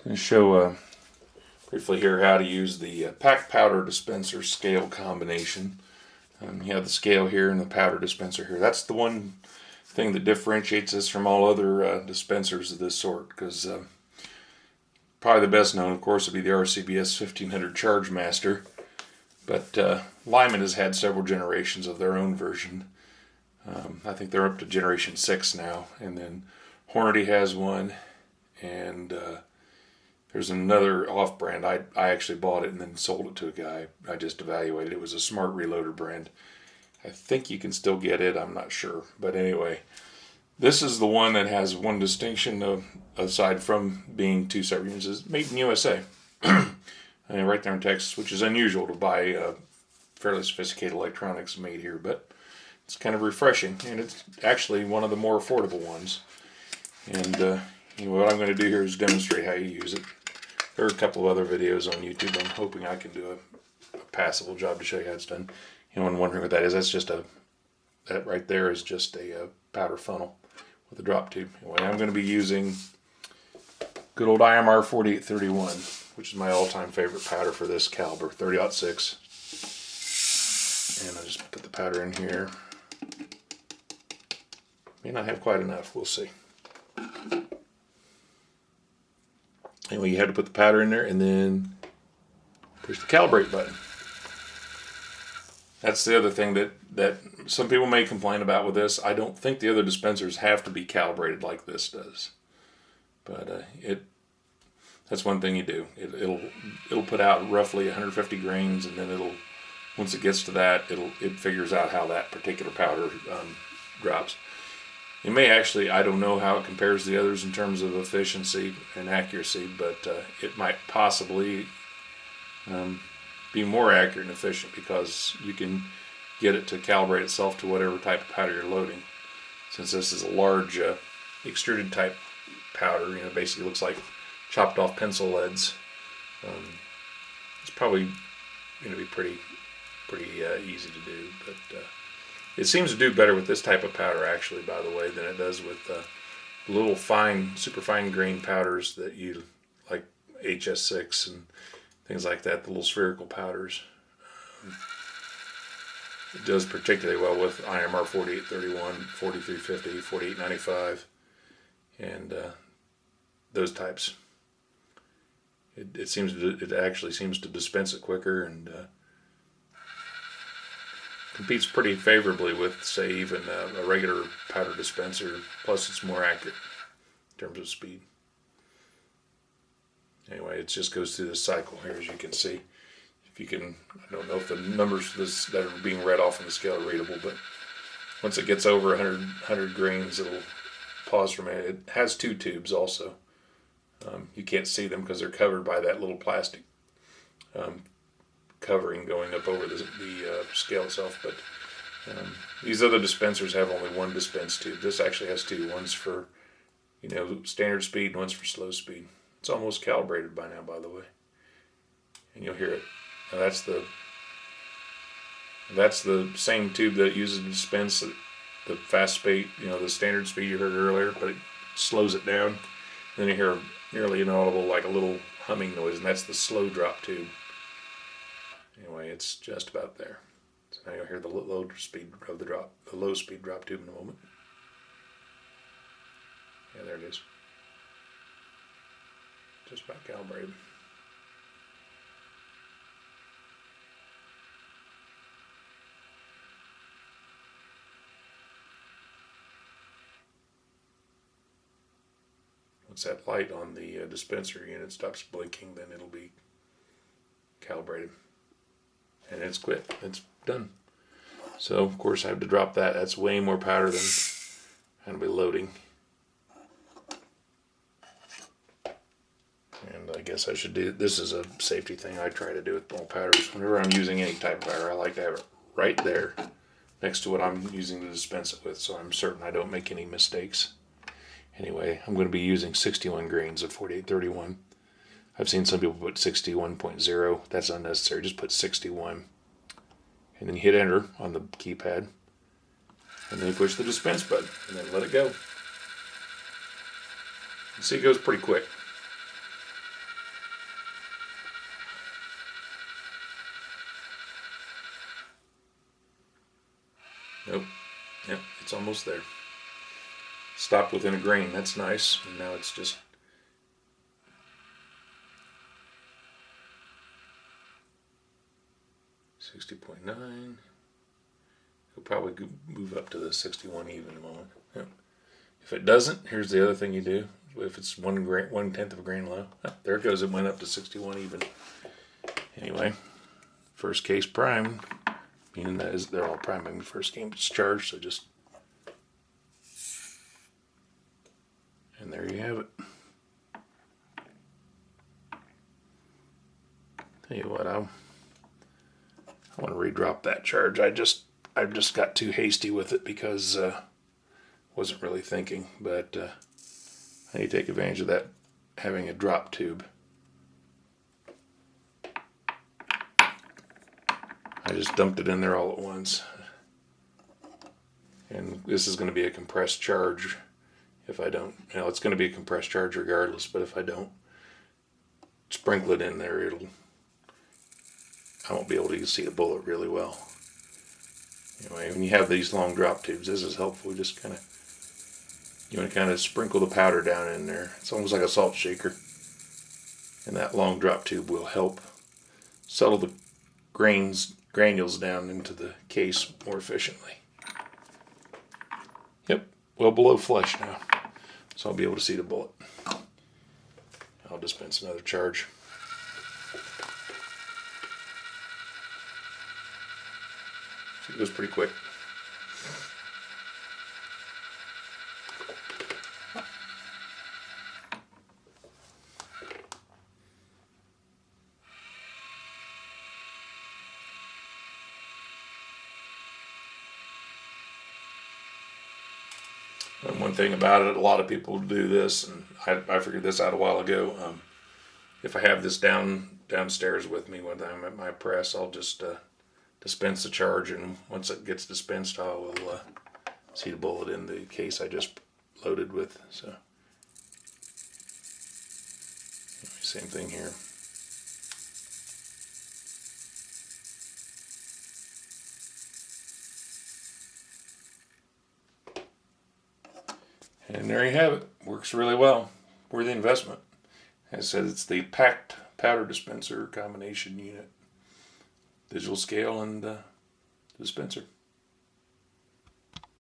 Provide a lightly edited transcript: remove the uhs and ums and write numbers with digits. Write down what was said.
I'm going to show briefly here how to use the PACT powder dispenser scale combination. You have the scale here and the powder dispenser here. That's the one thing that differentiates this from all other dispensers of this sort, because probably the best known, of course, would be the RCBS 1500 Charge Master. But Lyman has had several generations of their own version. I think they're up to generation 6 now. And then Hornady has one, and there's another off-brand. I actually bought it and then sold it to a guy. I just evaluated it. It was a Smart Reloader brand. I think you can still get it. I'm not sure. But anyway, this is the one that has one distinction aside from being two separate units. It's made in USA. Right there in Texas, which is unusual to buy fairly sophisticated electronics made here. But it's kind of refreshing. And it's actually one of the more affordable ones. And what I'm going to do here is demonstrate how you use it. There are a couple of other videos on YouTube. I'm hoping I can do a passable job to show you how it's done. Anyone wondering what that is? That's just that right there is just a powder funnel with a drop tube. Anyway, I'm going to be using good old IMR 4831, which is my all-time favorite powder for this caliber, 30-06. And I'll just put the powder in here. May not have quite enough. We'll see. Anyway, you have to put the powder in there and then push the calibrate button. That's the other thing that some people may complain about with this. I don't think the other dispensers have to be calibrated like this does. But that's one thing you do. It'll put out roughly 150 grains, and then once it gets to that, it figures out how that particular powder drops. It may actually, I don't know how it compares to the others in terms of efficiency and accuracy, but it might possibly be more accurate and efficient because you can get it to calibrate itself to whatever type of powder you're loading. Since this is a large extruded type powder, basically looks like chopped off pencil leads. It's probably going to be pretty easy to do, but it seems to do better with this type of powder, actually, by the way, than it does with little super fine grain powders that you like, HS6 and things like that, the little spherical powders. It does particularly well with IMR 4831, 4350, 4895, and those types. It actually seems to dispense it quicker and competes pretty favorably with, say, even a regular powder dispenser. Plus, it's more accurate in terms of speed. Anyway, it just goes through this cycle here, as you can see. I don't know if the numbers for this that are being read off on the scale are readable, but once it gets over 100 grains, it'll pause for a minute. It has two tubes also. You can't see them because they're covered by that little plastic covering going up over the scale itself, but these other dispensers have only one dispense tube. This actually has two. One's for standard speed and one's for slow speed. It's almost calibrated by now, by the way, and you'll hear it. Now that's the same tube that it uses to dispense the fast speed, the standard speed you heard earlier, but it slows it down. Then you hear nearly inaudible, like a little humming noise, and that's the slow drop tube. Anyway, it's just about there. So now you'll hear the low speed of the low speed drop tube in a moment. Yeah, there it is. Just about calibrated. Once that light on the dispenser unit stops blinking, then it'll be calibrated. And it's quit. It's done. So, of course, I have to drop that. That's way more powder than I'm going to be loading. And I guess I should do, this is a safety thing I try to do with all powders. Whenever I'm using any type of powder, I like to have it right there next to what I'm using to dispense it with, so I'm certain I don't make any mistakes. Anyway, I'm going to be using 61 grains of 4831. I've seen some people put 61.0. That's unnecessary. Just put 61. And then you hit enter on the keypad. And then you push the dispense button. And then let it go. You see it goes pretty quick. It's almost there. Stopped within a grain. That's nice. And now it's just 60.9. It'll probably move up to the 61 even in a moment. Yep. If it doesn't, here's the other thing you do. If it's 1/10 of a grain low, there it goes. It went up to 61 even. Anyway, first case primed, meaning that is they're all priming the first game it's charged. So just, and there you have it. Tell you what, I want to redrop that charge. I just got too hasty with it because wasn't really thinking, but I need to take advantage of that having a drop tube. I just dumped it in there all at once, and this is going to be a compressed charge. If I don't, it's going to be a compressed charge regardless. But if I don't sprinkle it in there, I won't be able to see the bullet really well. Anyway, when you have these long drop tubes, this is helpful. Just you want to kind of sprinkle the powder down in there. It's almost like a salt shaker. And that long drop tube will help settle the granules down into the case more efficiently. Yep, well below flush now. So I'll be able to see the bullet. I'll dispense another charge. It goes pretty quick. And one thing about it, a lot of people do this, and I figured this out a while ago. If I have this downstairs with me when I'm at my press, I'll just dispense the charge, and once it gets dispensed, I will see the bullet in the case I just loaded with. So same thing here. And there you have it. Works really well. Worth the investment. As I said, it's the PACT powder dispenser combination unit. Digital scale and dispenser.